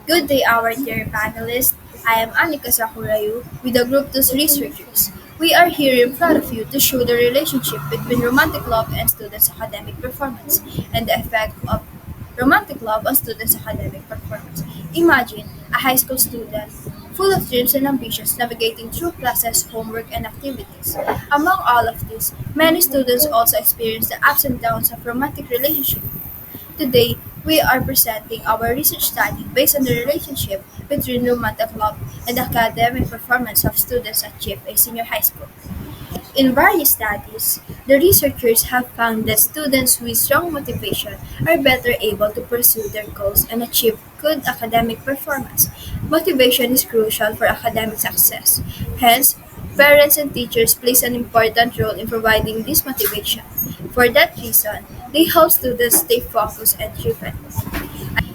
Good day, our dear panelists. I am Anika Sakurayu with the Group 2's researchers. We are here in front of you to show the relationship between romantic love and students' academic performance and the effect of romantic love on students' academic performance. Imagine a high school student full of dreams and ambitions navigating through classes, homework, and activities. Among all of this, many students also experience the ups and downs of romantic relationships. Today, we are presenting our research study based on the relationship between romantic love and academic performance of students at GFA Senior High School. In various studies, the researchers have found that students with strong motivation are better able to pursue their goals and achieve good academic performance. Motivation is crucial for academic success. Hence, parents and teachers plays an important role in providing this motivation. For that reason, they help students stay focused and driven.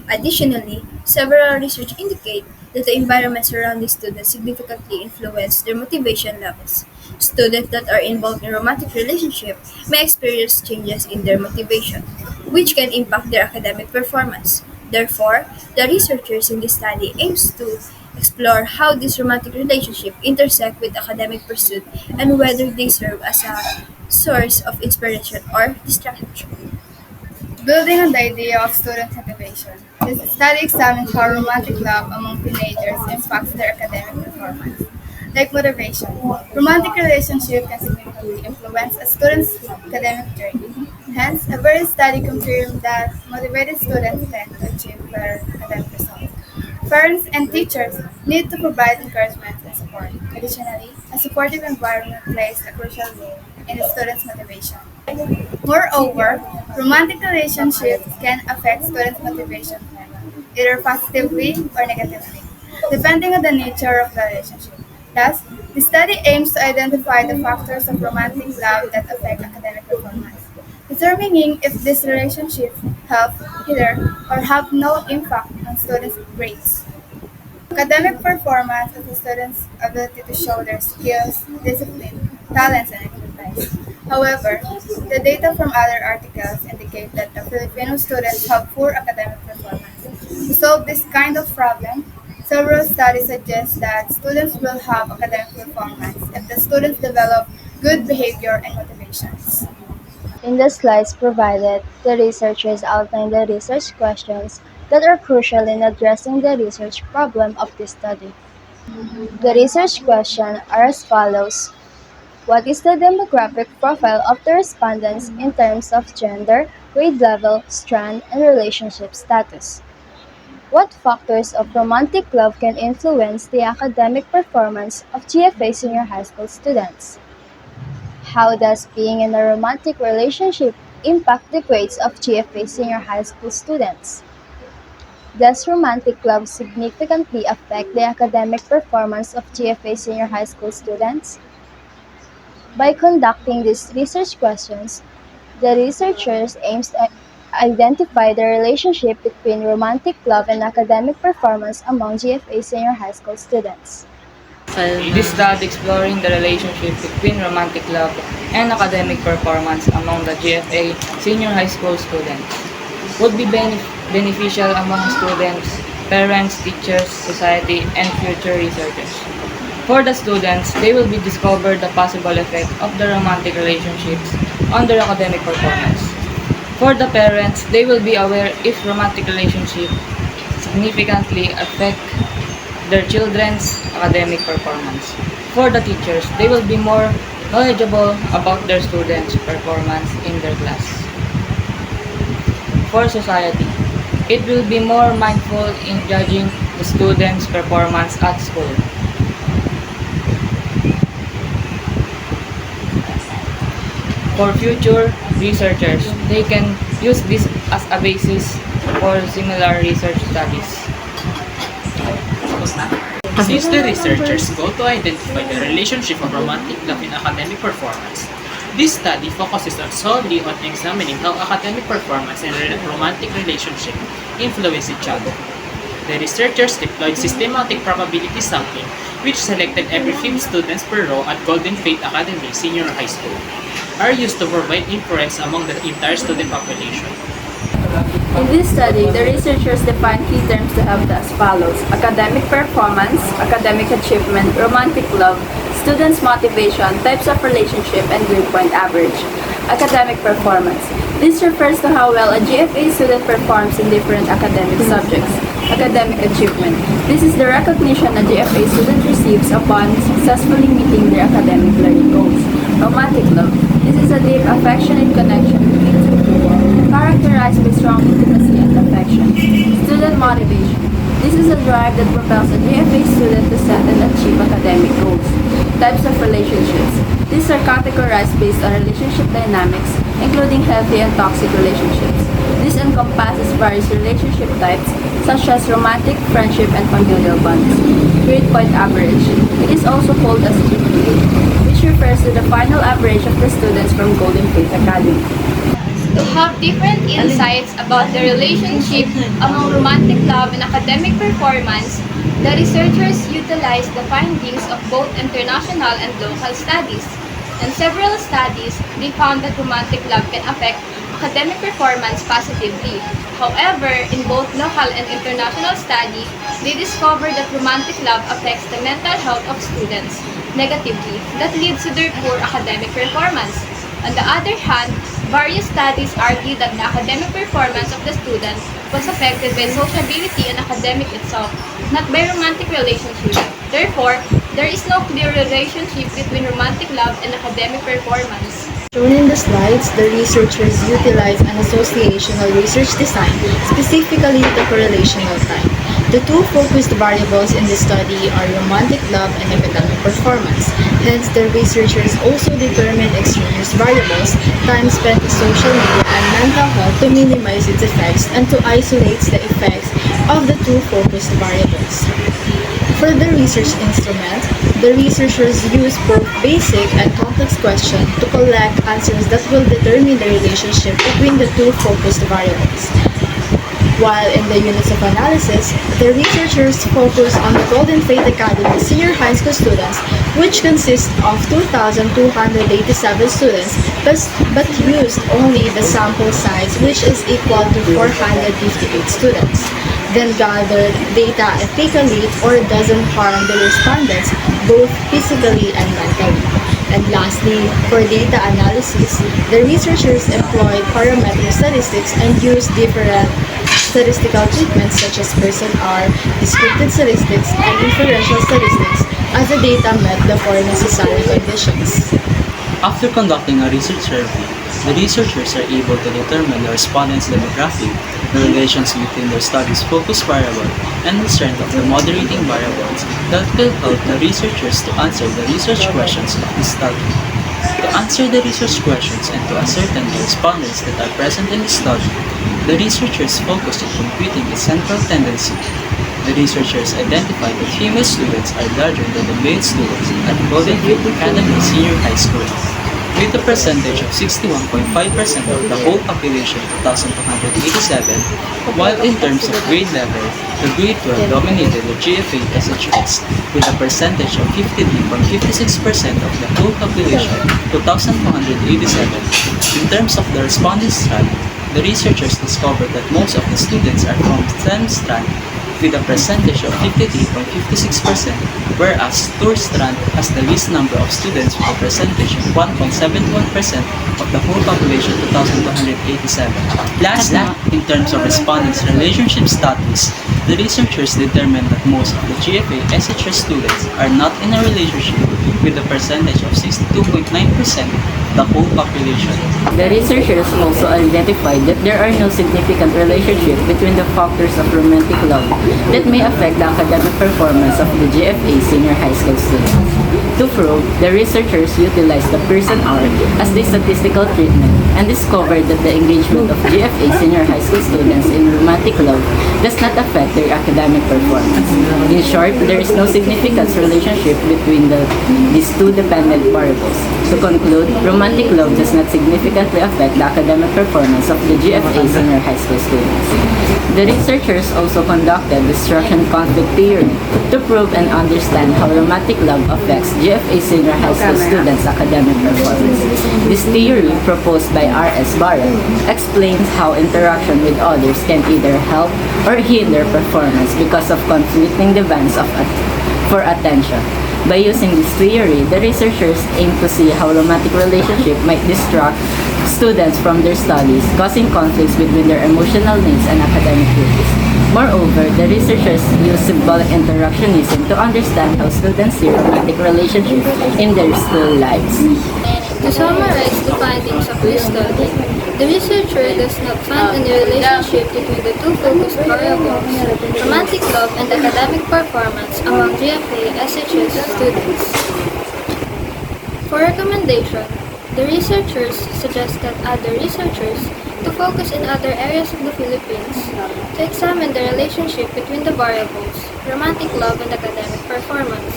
Additionally, several research indicate that the environment surrounding students significantly influence their motivation levels. Students that are involved in romantic relationship may experience changes in their motivation, which can impact their academic performance. Therefore, the researchers in this study aims to explore how this romantic relationship intersect with academic pursuit and whether they serve as a source of inspiration or distraction. Building on the idea of student motivation, this study examines how romantic love among teenagers impacts their academic performance. Like motivation, romantic relationship can significantly influence a student's academic journey. Hence, a various study confirmed that motivated students tend to achieve better academic results. Parents and teachers need to provide encouragement and support. Additionally, a supportive environment plays a crucial role in a student's motivation. Moreover, romantic relationships can affect students' motivation either positively or negatively, depending on the nature of the relationship. Thus, the study aims to identify the factors of romantic love that affect academic performance, determining if these relationships help, hinder, or have no impact on students' grades. Academic performance is the students' ability to show their skills, discipline, talents, and expertise. However, the data from other articles indicate that the Filipino students have poor academic performance. To solve this kind of problem, several studies suggest that students will have academic performance if the students develop good behavior and motivations. In the slides provided, the researchers outline the research questions that are crucial in addressing the research problem of this study. The research questions are as follows. What is the demographic profile of the respondents in terms of gender, grade level, strand, and relationship status? What factors of romantic love can influence the academic performance of GFA senior high school students? How does being in a romantic relationship impact the grades of GFA senior high school students? Does romantic love significantly affect the academic performance of GFA senior high school students? By conducting these research questions, the researchers aims to identify the relationship between romantic love and academic performance among GFA senior high school students. This study exploring the relationship between romantic love and academic performance among the GFA senior high school students would be beneficial among students, parents, teachers, society, and future researchers. For the students, they will be discover the possible effect of the romantic relationships on their academic performance. For the parents, they will be aware if romantic relationships significantly affect their children's academic performance. For the teachers, they will be more knowledgeable about their students' performance in their class. For society, it will be more mindful in judging the students' performance at school. For future researchers, they can use this as a basis for similar research studies. Since the researchers go to identify the relationship of romantic love in academic performance, this study focuses solely on examining how academic performance and romantic relationship influence each other. The researchers deployed systematic probability sampling, which selected every 5 students per row at Golden Faith Academy Senior High School, are used to provide inference among the entire student population. In this study, the researchers defined key terms to help as follows: academic performance, academic achievement, romantic love, students' motivation, types of relationship, and grade point average. Academic performance. This refers to how well a GFA student performs in different academic subjects. Academic achievement. This is the recognition a GFA student receives upon successfully meeting their academic learning goals. Romantic love. This is a deep, affectionate connection between two people, characterized by strong intimacy and affection. Student motivation. This is a drive that propels a GFA student to set and achieve academic goals. Types of relationships. These are categorized based on relationship dynamics, including healthy and toxic relationships. This encompasses various relationship types, such as romantic, friendship, and familial bonds. Grade point average. It is also called as GPA, which refers to the final average of the students from Golden Faith Academy. To have different insights about the relationship among romantic love and academic performance, the researchers utilized the findings of both international and local studies. In several studies, they found that romantic love can affect academic performance positively. However, in both local and international studies, they discovered that romantic love affects the mental health of students negatively, that leads to their poor academic performance. On the other hand, various studies argue that the academic performance of the student was affected by sociability and academic itself, not by romantic relationship. Therefore, there is no clear relationship between romantic love and academic performance. Shown in the slides, the researchers utilize an associational research design, specifically the correlational type. The two focused variables in the study are romantic love and academic performance. Hence, the researchers also determined extraneous variables, time spent in social media, and mental health to minimize its effects and to isolate the effects of the two focused variables. For the research instrument, the researchers use both basic and complex questions to collect answers that will determine the relationship between the two focused variables. While in the units of analysis, the researchers focus on the Golden Faith Academy senior high school students, which consist of 2,287 students, but used only the sample size, which is equal to 458 students. Then gathered data ethically or doesn't harm the respondents, both physically and mentally. And lastly, for data analysis, the researchers employed parametric statistics and used different statistical treatments such as person R, descriptive statistics, and inferential statistics as the data met the four necessary conditions. After conducting a research survey, the researchers are able to determine the respondents' demographic, the relations between their study's focus variable, and the strength of the moderating variables that will help the researchers to answer the research questions of the study. To answer the research questions and to ascertain the respondents that are present in the study, the researchers focused on computing a central tendency. The researchers identified that female students are larger than the male students at Golden Faith Academy Senior High School, with a percentage of 61.5% of the whole population, 2,287, while in terms of grade level, the grade 12 dominated the GFA SHS with a percentage of 53.56% of the whole population, 2,287. In terms of the respondent strand, the researchers discovered that most of the students are from STEM strand with a percentage of 53.56%, whereas Tour strand has the least number of students with a percentage of 1.71% of the whole population, 2,287. Lastly, in terms of respondents' relationship status, the researchers determined that most of the GFA SHS students are not in a relationship with a percentage of 62.9% of the whole population. The researchers also identified that there are no significant relationship between the factors of romantic love that may affect the academic performance of the GFA senior high school students. To prove, the researchers utilized the person R as the statistical treatment and discovered that the engagement of GFA senior high school students in romantic love does not affect their academic performance. In short, there is no significant relationship between these two dependent variables. To conclude, romantic love does not significantly affect the academic performance of the GFA senior high school students. The researchers also conducted distraction conflict theory to prove and understand how romantic love affects affects GFA senior high school students' academic performance. This theory, proposed by R.S. Barrett, explains how interaction with others can either help or hinder performance because of conflicting demands for attention. By using this theory, the researchers aim to see how romantic relationship might distract students from their studies, causing conflicts between their emotional needs and academic duties. Moreover, the researchers use symbolic interactionism to understand how students see romantic relationships in their school lives. To summarize the findings of this study, the researcher does not find any relationship between the two focused variables, romantic love and academic performance among GFA SHS students. For recommendation, the researchers suggested other researchers to focus in other areas of the Philippines to examine the relationship between the variables, romantic love and academic performance.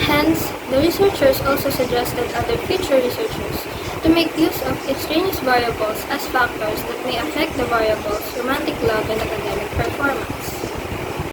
Hence, the researchers also suggested other future researchers to make use of extraneous variables as factors that may affect the variables, romantic love and academic performance.